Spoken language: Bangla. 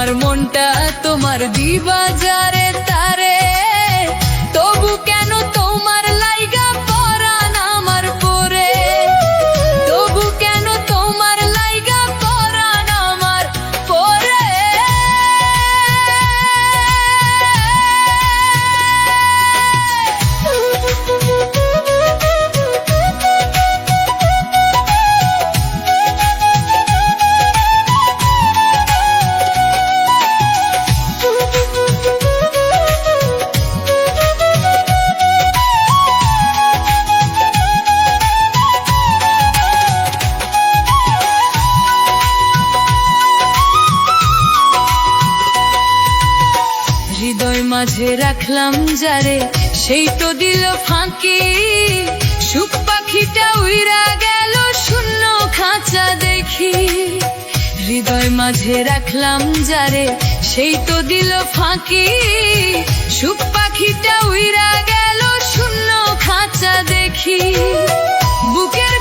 আমার মনটা তোমার দিবা যারে তারে, তবু কেন তোমার লাইগা পরাণ আমার পরে, তবু কেন তোমার লাইগা পরাণ আমার পরে। হৃদয় মাঝে রাখলাম যারে, সেই তো দিল ফাঁকি, সুখ পাখিটা উইরা গেল শূন্য খাঁচা দেখি। হৃদয় মাঝে রাখলাম যারে, সেই তো দিল ফাঁকি, সুখ পাখিটা উইরা গেল শূন্য খাঁচা দেখি। বুকের